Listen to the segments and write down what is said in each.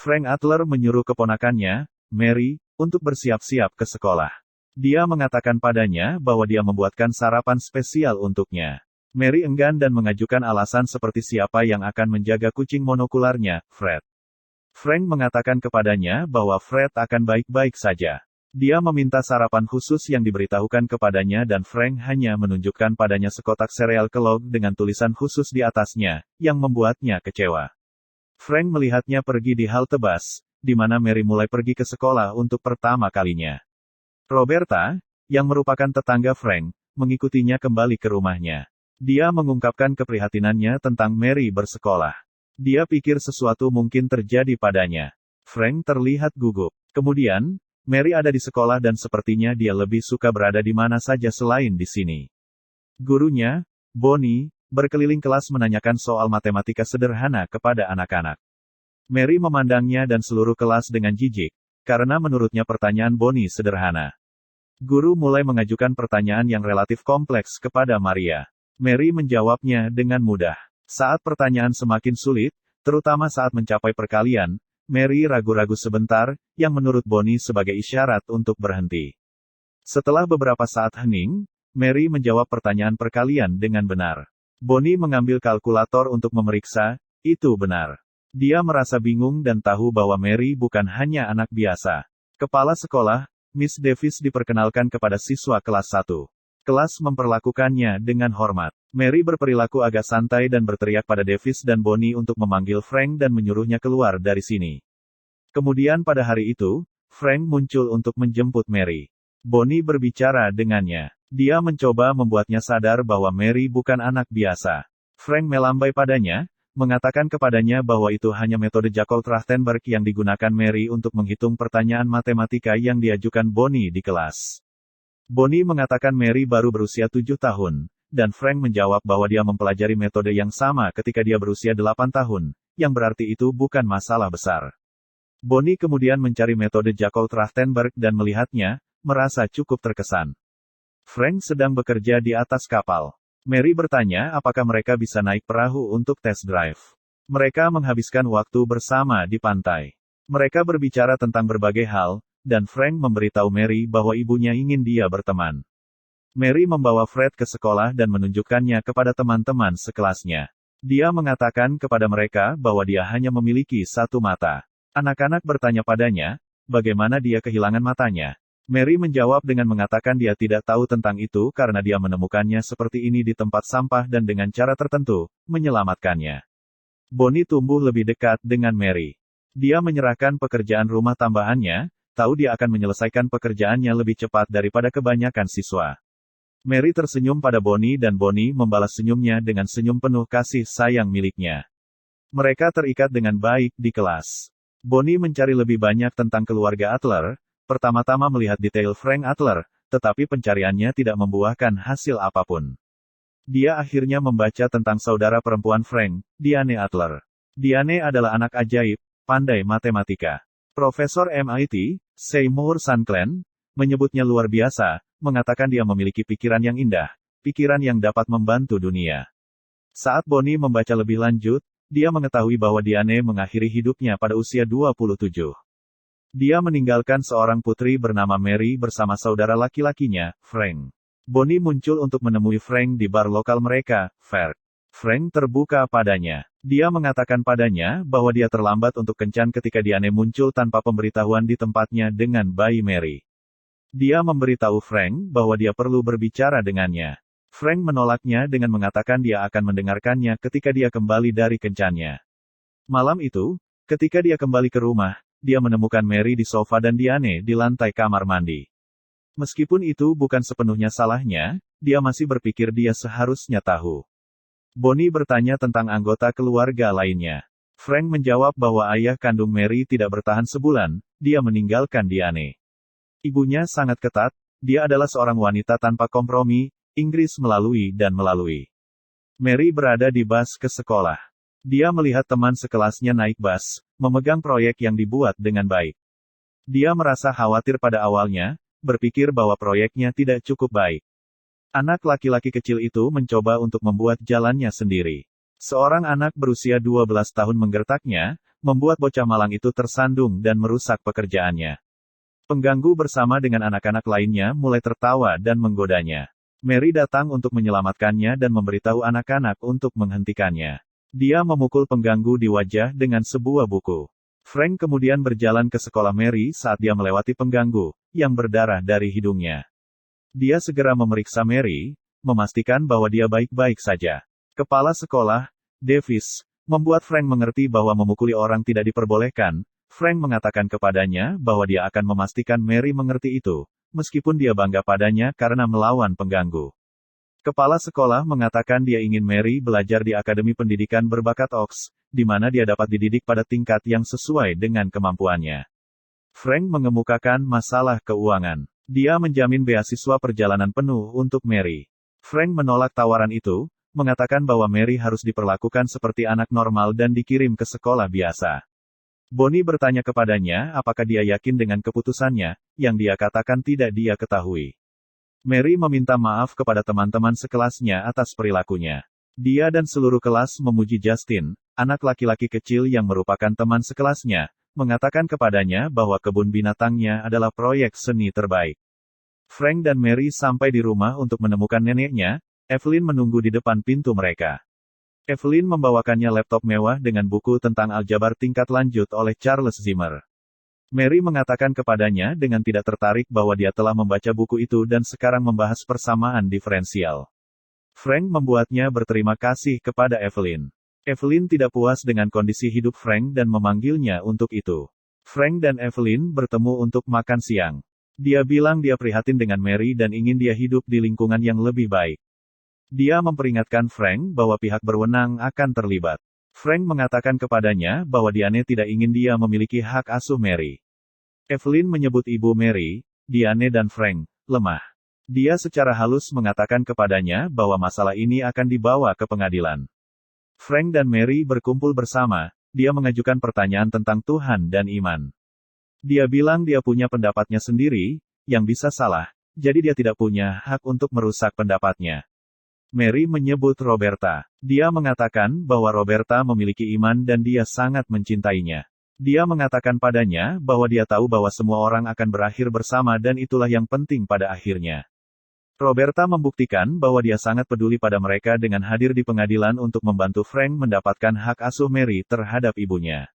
Frank Adler menyuruh keponakannya, Mary, untuk bersiap-siap ke sekolah. Dia mengatakan padanya bahwa dia membuatkan sarapan spesial untuknya. Mary enggan dan mengajukan alasan seperti siapa yang akan menjaga kucing monokularnya, Fred. Frank mengatakan kepadanya bahwa Fred akan baik-baik saja. Dia meminta sarapan khusus yang diberitahukan kepadanya dan Frank hanya menunjukkan padanya sekotak sereal Kellogg dengan tulisan khusus di atasnya, yang membuatnya kecewa. Frank melihatnya pergi di halte bus, di mana Mary mulai pergi ke sekolah untuk pertama kalinya. Roberta, yang merupakan tetangga Frank, mengikutinya kembali ke rumahnya. Dia mengungkapkan keprihatinannya tentang Mary bersekolah. Dia pikir sesuatu mungkin terjadi padanya. Frank terlihat gugup. Kemudian, Mary ada di sekolah dan sepertinya dia lebih suka berada di mana saja selain di sini. Gurunya, Bonnie, berkeliling kelas menanyakan soal matematika sederhana kepada anak-anak. Mary memandangnya dan seluruh kelas dengan jijik, karena menurutnya pertanyaan Bonnie sederhana. Guru mulai mengajukan pertanyaan yang relatif kompleks kepada Maria. Mary menjawabnya dengan mudah. Saat pertanyaan semakin sulit, terutama saat mencapai perkalian, Mary ragu-ragu sebentar, yang menurut Bonnie sebagai isyarat untuk berhenti. Setelah beberapa saat hening, Mary menjawab pertanyaan perkalian dengan benar. Bonnie mengambil kalkulator untuk memeriksa, itu benar. Dia merasa bingung dan tahu bahwa Mary bukan hanya anak biasa. Kepala sekolah, Miss Davis diperkenalkan kepada siswa kelas 1. Kelas memperlakukannya dengan hormat. Mary berperilaku agak santai dan berteriak pada Davis dan Bonnie untuk memanggil Frank dan menyuruhnya keluar dari sini. Kemudian pada hari itu, Frank muncul untuk menjemput Mary. Bonnie berbicara dengannya. Dia mencoba membuatnya sadar bahwa Mary bukan anak biasa. Frank melambai padanya, mengatakan kepadanya bahwa itu hanya metode Jacob-Trachtenberg yang digunakan Mary untuk menghitung pertanyaan matematika yang diajukan Bonnie di kelas. Bonnie mengatakan Mary baru berusia 7 tahun, dan Frank menjawab bahwa dia mempelajari metode yang sama ketika dia berusia 8 tahun, yang berarti itu bukan masalah besar. Bonnie kemudian mencari metode Jacob-Trachtenberg dan melihatnya, merasa cukup terkesan. Frank sedang bekerja di atas kapal. Mary bertanya apakah mereka bisa naik perahu untuk test drive. Mereka menghabiskan waktu bersama di pantai. Mereka berbicara tentang berbagai hal, dan Frank memberitahu Mary bahwa ibunya ingin dia berteman. Mary membawa Fred ke sekolah dan menunjukkannya kepada teman-teman sekelasnya. Dia mengatakan kepada mereka bahwa dia hanya memiliki satu mata. Anak-anak bertanya padanya, bagaimana dia kehilangan matanya. Mary menjawab dengan mengatakan dia tidak tahu tentang itu karena dia menemukannya seperti ini di tempat sampah dan dengan cara tertentu, menyelamatkannya. Bonnie tumbuh lebih dekat dengan Mary. Dia menyerahkan pekerjaan rumah tambahannya, tahu dia akan menyelesaikan pekerjaannya lebih cepat daripada kebanyakan siswa. Mary tersenyum pada Bonnie dan Bonnie membalas senyumnya dengan senyum penuh kasih sayang miliknya. Mereka terikat dengan baik di kelas. Bonnie mencari lebih banyak tentang keluarga Adler, pertama-tama melihat detail Frank Adler, tetapi pencariannya tidak membuahkan hasil apapun. Dia akhirnya membaca tentang saudara perempuan Frank, Diane Adler. Diane adalah anak ajaib, pandai matematika. Profesor MIT, Seymour Sunklen, menyebutnya luar biasa, mengatakan dia memiliki pikiran yang indah, pikiran yang dapat membantu dunia. Saat Bonnie membaca lebih lanjut, dia mengetahui bahwa Diane mengakhiri hidupnya pada usia 27. Dia meninggalkan seorang putri bernama Mary bersama saudara laki-lakinya, Frank. Bonnie muncul untuk menemui Frank di bar lokal mereka, Ferg. Frank terbuka padanya. Dia mengatakan padanya bahwa dia terlambat untuk kencan ketika Diane muncul tanpa pemberitahuan di tempatnya dengan bayi Mary. Dia memberitahu Frank bahwa dia perlu berbicara dengannya. Frank menolaknya dengan mengatakan dia akan mendengarkannya ketika dia kembali dari kencannya. Malam itu, ketika dia kembali ke rumah, dia menemukan Mary di sofa dan Diane di lantai kamar mandi. Meskipun itu bukan sepenuhnya salahnya, dia masih berpikir dia seharusnya tahu. Bonnie bertanya tentang anggota keluarga lainnya. Frank menjawab bahwa ayah kandung Mary tidak bertahan sebulan, dia meninggalkan Diane. Ibunya sangat ketat, dia adalah seorang wanita tanpa kompromi, Inggris melalui dan melalui. Mary berada di bus ke sekolah. Dia melihat teman sekelasnya naik bus, memegang proyek yang dibuat dengan baik. Dia merasa khawatir pada awalnya, berpikir bahwa proyeknya tidak cukup baik. Anak laki-laki kecil itu mencoba untuk membuat jalannya sendiri. Seorang anak berusia 12 tahun menggertaknya, membuat bocah malang itu tersandung dan merusak pekerjaannya. Pengganggu bersama dengan anak-anak lainnya mulai tertawa dan menggodanya. Mary datang untuk menyelamatkannya dan memberitahu anak-anak untuk menghentikannya. Dia memukul pengganggu di wajah dengan sebuah buku. Frank kemudian berjalan ke sekolah Mary saat dia melewati pengganggu, yang berdarah dari hidungnya. Dia segera memeriksa Mary, memastikan bahwa dia baik-baik saja. Kepala sekolah, Davis, membuat Frank mengerti bahwa memukuli orang tidak diperbolehkan. Frank mengatakan kepadanya bahwa dia akan memastikan Mary mengerti itu, meskipun dia bangga padanya karena melawan pengganggu. Kepala sekolah mengatakan dia ingin Mary belajar di Akademi Pendidikan Berbakat Oaks, di mana dia dapat dididik pada tingkat yang sesuai dengan kemampuannya. Frank mengemukakan masalah keuangan. Dia menjamin beasiswa perjalanan penuh untuk Mary. Frank menolak tawaran itu, mengatakan bahwa Mary harus diperlakukan seperti anak normal dan dikirim ke sekolah biasa. Bonnie bertanya kepadanya apakah dia yakin dengan keputusannya, yang dia katakan tidak dia ketahui. Mary meminta maaf kepada teman-teman sekelasnya atas perilakunya. Dia dan seluruh kelas memuji Justin, anak laki-laki kecil yang merupakan teman sekelasnya, mengatakan kepadanya bahwa kebun binatangnya adalah proyek seni terbaik. Frank dan Mary sampai di rumah untuk menemukan neneknya. Evelyn menunggu di depan pintu mereka. Evelyn membawakannya laptop mewah dengan buku tentang aljabar tingkat lanjut oleh Charles Zimmer. Mary mengatakan kepadanya dengan tidak tertarik bahwa dia telah membaca buku itu dan sekarang membahas persamaan diferensial. Frank membuatnya berterima kasih kepada Evelyn. Evelyn tidak puas dengan kondisi hidup Frank dan memanggilnya untuk itu. Frank dan Evelyn bertemu untuk makan siang. Dia bilang dia prihatin dengan Mary dan ingin dia hidup di lingkungan yang lebih baik. Dia memperingatkan Frank bahwa pihak berwenang akan terlibat. Frank mengatakan kepadanya bahwa Diane tidak ingin dia memiliki hak asuh Mary. Evelyn menyebut ibu Mary, Diane dan Frank, lemah. Dia secara halus mengatakan kepadanya bahwa masalah ini akan dibawa ke pengadilan. Frank dan Mary berkumpul bersama, dia mengajukan pertanyaan tentang Tuhan dan iman. Dia bilang dia punya pendapatnya sendiri, yang bisa salah, jadi dia tidak punya hak untuk merusak pendapatnya. Mary menyebut Roberta. Dia mengatakan bahwa Roberta memiliki iman dan dia sangat mencintainya. Dia mengatakan padanya bahwa dia tahu bahwa semua orang akan berakhir bersama dan itulah yang penting pada akhirnya. Roberta membuktikan bahwa dia sangat peduli pada mereka dengan hadir di pengadilan untuk membantu Frank mendapatkan hak asuh Mary terhadap ibunya.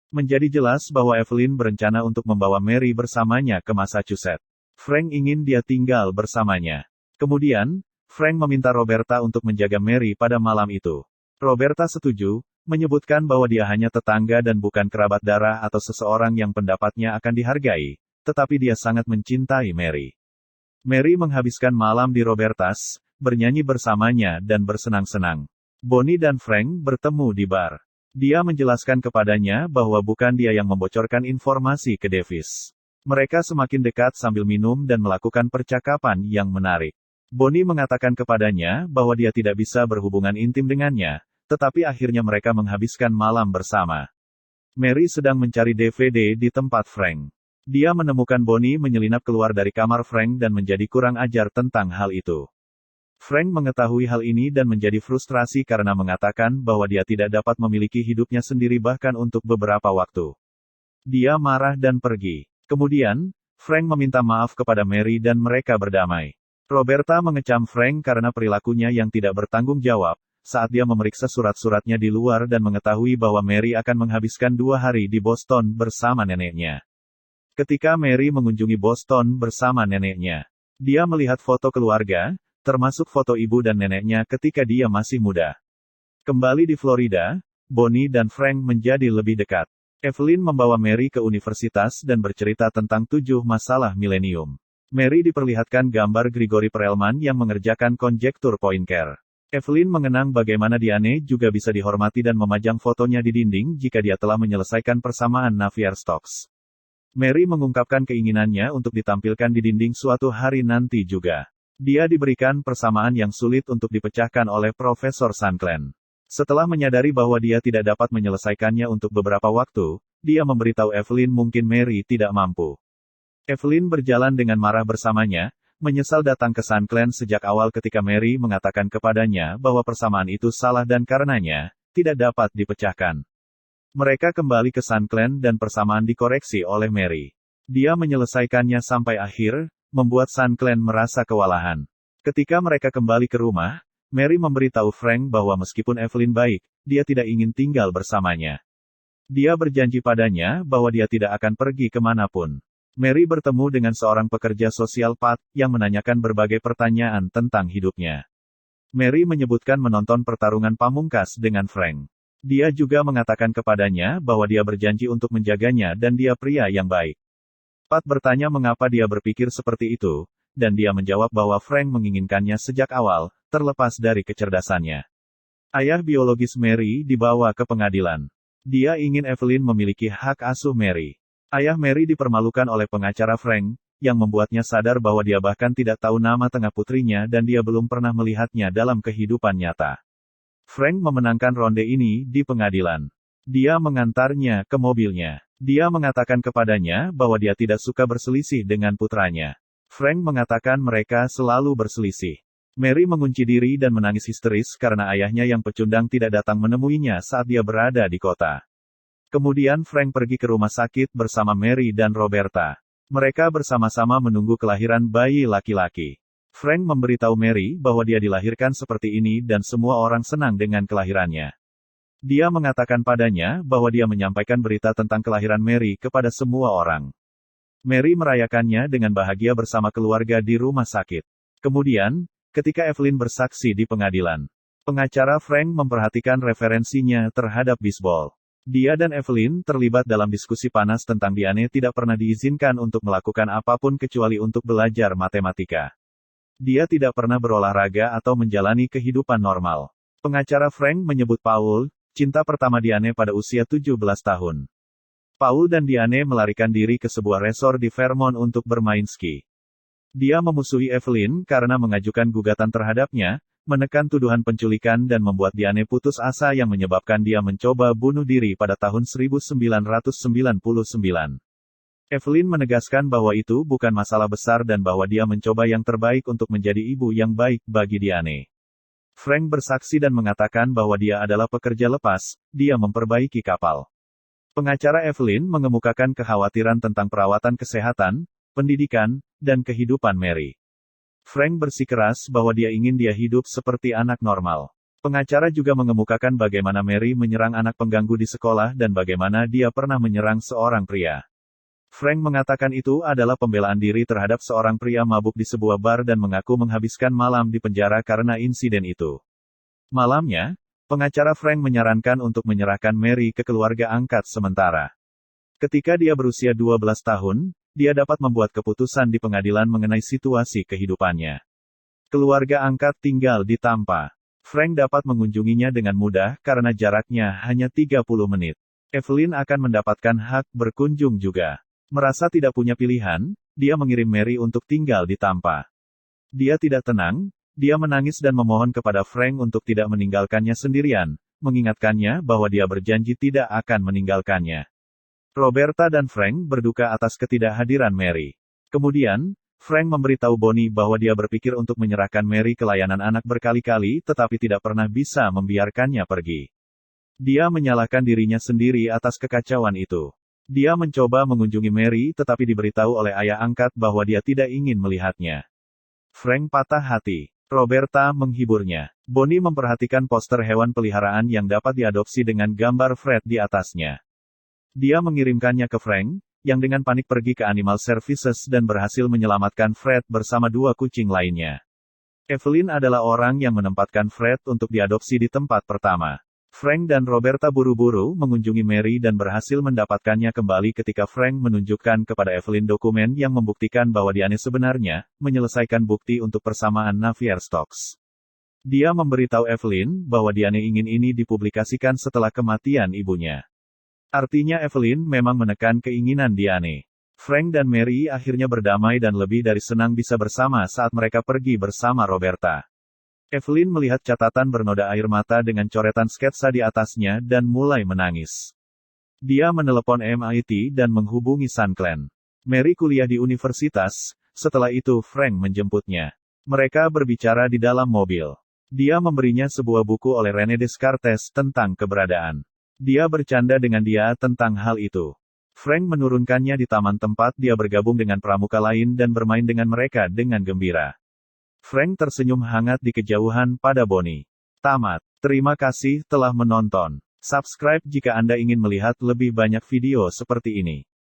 Menjadi jelas bahwa Evelyn berencana untuk membawa Mary bersamanya ke Massachusetts. Frank ingin dia tinggal bersamanya. Kemudian, Frank meminta Roberta untuk menjaga Mary pada malam itu. Roberta setuju, menyebutkan bahwa dia hanya tetangga dan bukan kerabat darah atau seseorang yang pendapatnya akan dihargai, tetapi dia sangat mencintai Mary. Mary menghabiskan malam di Roberta's, bernyanyi bersamanya dan bersenang-senang. Bonnie dan Frank bertemu di bar. Dia menjelaskan kepadanya bahwa bukan dia yang membocorkan informasi ke Davis. Mereka semakin dekat sambil minum dan melakukan percakapan yang menarik. Bonnie mengatakan kepadanya bahwa dia tidak bisa berhubungan intim dengannya, tetapi akhirnya mereka menghabiskan malam bersama. Mary sedang mencari DVD di tempat Frank. Dia menemukan Bonnie menyelinap keluar dari kamar Frank dan menjadi kurang ajar tentang hal itu. Frank mengetahui hal ini dan menjadi frustrasi karena mengatakan bahwa dia tidak dapat memiliki hidupnya sendiri bahkan untuk beberapa waktu. Dia marah dan pergi. Kemudian, Frank meminta maaf kepada Mary dan mereka berdamai. Roberta mengecam Frank karena perilakunya yang tidak bertanggung jawab, saat dia memeriksa surat-suratnya di luar dan mengetahui bahwa Mary akan menghabiskan 2 hari di Boston bersama neneknya. Ketika Mary mengunjungi Boston bersama neneknya, dia melihat foto keluarga, termasuk foto ibu dan neneknya ketika dia masih muda. Kembali di Florida, Bonnie dan Frank menjadi lebih dekat. Evelyn membawa Mary ke universitas dan bercerita tentang 7 masalah milenium. Mary diperlihatkan gambar Gregory Perelman yang mengerjakan konjektur Poincare. Evelyn mengenang bagaimana Diane juga bisa dihormati dan memajang fotonya di dinding jika dia telah menyelesaikan persamaan Navier-Stokes. Mary mengungkapkan keinginannya untuk ditampilkan di dinding suatu hari nanti juga. Dia diberikan persamaan yang sulit untuk dipecahkan oleh Profesor Sanklen. Setelah menyadari bahwa dia tidak dapat menyelesaikannya untuk beberapa waktu, dia memberitahu Evelyn mungkin Mary tidak mampu. Evelyn berjalan dengan marah bersamanya, menyesal datang ke Sanklen sejak awal ketika Mary mengatakan kepadanya bahwa persamaan itu salah dan karenanya, tidak dapat dipecahkan. Mereka kembali ke Sun Clan dan persamaan dikoreksi oleh Mary. Dia menyelesaikannya sampai akhir, membuat Sun Clan merasa kewalahan. Ketika mereka kembali ke rumah, Mary memberitahu Frank bahwa meskipun Evelyn baik, dia tidak ingin tinggal bersamanya. Dia berjanji padanya bahwa dia tidak akan pergi kemanapun. Mary bertemu dengan seorang pekerja sosial Pat, yang menanyakan berbagai pertanyaan tentang hidupnya. Mary menyebutkan menonton pertarungan pamungkas dengan Frank. Dia juga mengatakan kepadanya bahwa dia berjanji untuk menjaganya dan dia pria yang baik. Pat bertanya mengapa dia berpikir seperti itu, dan dia menjawab bahwa Frank menginginkannya sejak awal, terlepas dari kecerdasannya. Ayah biologis Mary dibawa ke pengadilan. Dia ingin Evelyn memiliki hak asuh Mary. Ayah Mary dipermalukan oleh pengacara Frank, yang membuatnya sadar bahwa dia bahkan tidak tahu nama tengah putrinya dan dia belum pernah melihatnya dalam kehidupan nyata. Frank memenangkan ronde ini di pengadilan. Dia mengantarnya ke mobilnya. Dia mengatakan kepadanya bahwa dia tidak suka berselisih dengan putranya. Frank mengatakan mereka selalu berselisih. Mary mengunci diri dan menangis histeris karena ayahnya yang pecundang tidak datang menemuinya saat dia berada di kota. Kemudian Frank pergi ke rumah sakit bersama Mary dan Roberta. Mereka bersama-sama menunggu kelahiran bayi laki-laki. Frank memberitahu Mary bahwa dia dilahirkan seperti ini dan semua orang senang dengan kelahirannya. Dia mengatakan padanya bahwa dia menyampaikan berita tentang kelahiran Mary kepada semua orang. Mary merayakannya dengan bahagia bersama keluarga di rumah sakit. Kemudian, ketika Evelyn bersaksi di pengadilan, pengacara Frank memperhatikan referensinya terhadap bisbol. Dia dan Evelyn terlibat dalam diskusi panas tentang Diane tidak pernah diizinkan untuk melakukan apapun kecuali untuk belajar matematika. Dia tidak pernah berolahraga atau menjalani kehidupan normal. Pengacara Frank menyebut Paul, cinta pertama Diane pada usia 17 tahun. Paul dan Diane melarikan diri ke sebuah resor di Vermont untuk bermain ski. Dia memusuhi Evelyn karena mengajukan gugatan terhadapnya, menekan tuduhan penculikan dan membuat Diane putus asa yang menyebabkan dia mencoba bunuh diri pada tahun 1999. Evelyn menegaskan bahwa itu bukan masalah besar dan bahwa dia mencoba yang terbaik untuk menjadi ibu yang baik bagi Diane. Frank bersaksi dan mengatakan bahwa dia adalah pekerja lepas, dia memperbaiki kapal. Pengacara Evelyn mengemukakan kekhawatiran tentang perawatan kesehatan, pendidikan, dan kehidupan Mary. Frank bersikeras bahwa dia ingin dia hidup seperti anak normal. Pengacara juga mengemukakan bagaimana Mary menyerang anak pengganggu di sekolah dan bagaimana dia pernah menyerang seorang pria. Frank mengatakan itu adalah pembelaan diri terhadap seorang pria mabuk di sebuah bar dan mengaku menghabiskan malam di penjara karena insiden itu. Malamnya, pengacara Frank menyarankan untuk menyerahkan Mary ke keluarga angkat sementara. Ketika dia berusia 12 tahun, dia dapat membuat keputusan di pengadilan mengenai situasi kehidupannya. Keluarga angkat tinggal di Tampa. Frank dapat mengunjunginya dengan mudah karena jaraknya hanya 30 menit. Evelyn akan mendapatkan hak berkunjung juga. Merasa tidak punya pilihan, dia mengirim Mary untuk tinggal di Tampa. Dia tidak tenang, dia menangis dan memohon kepada Frank untuk tidak meninggalkannya sendirian, mengingatkannya bahwa dia berjanji tidak akan meninggalkannya. Roberta dan Frank berduka atas ketidakhadiran Mary. Kemudian, Frank memberitahu Bonnie bahwa dia berpikir untuk menyerahkan Mary ke layanan anak berkali-kali tetapi tidak pernah bisa membiarkannya pergi. Dia menyalahkan dirinya sendiri atas kekacauan itu. Dia mencoba mengunjungi Mary tetapi diberitahu oleh ayah angkat bahwa dia tidak ingin melihatnya. Frank patah hati. Roberta menghiburnya. Bonnie memperhatikan poster hewan peliharaan yang dapat diadopsi dengan gambar Fred di atasnya. Dia mengirimkannya ke Frank, yang dengan panik pergi ke Animal Services dan berhasil menyelamatkan Fred bersama 2 kucing lainnya. Evelyn adalah orang yang menempatkan Fred untuk diadopsi di tempat pertama. Frank dan Roberta buru-buru mengunjungi Mary dan berhasil mendapatkannya kembali ketika Frank menunjukkan kepada Evelyn dokumen yang membuktikan bahwa Diane sebenarnya menyelesaikan bukti untuk persamaan Navier Stokes. Dia memberitahu Evelyn bahwa Diane ingin ini dipublikasikan setelah kematian ibunya. Artinya Evelyn memang menekan keinginan Diane. Frank dan Mary akhirnya berdamai dan lebih dari senang bisa bersama saat mereka pergi bersama Roberta. Evelyn melihat catatan bernoda air mata dengan coretan sketsa di atasnya dan mulai menangis. Dia menelepon MIT dan menghubungi Sun Clan. Mary kuliah di universitas, setelah itu Frank menjemputnya. Mereka berbicara di dalam mobil. Dia memberinya sebuah buku oleh René Descartes tentang keberadaan. Dia bercanda dengan dia tentang hal itu. Frank menurunkannya di taman tempat dia bergabung dengan pramuka lain dan bermain dengan mereka dengan gembira. Frank tersenyum hangat di kejauhan pada Bonnie. Tamat. Terima kasih telah menonton. Subscribe jika Anda ingin melihat lebih banyak video seperti ini.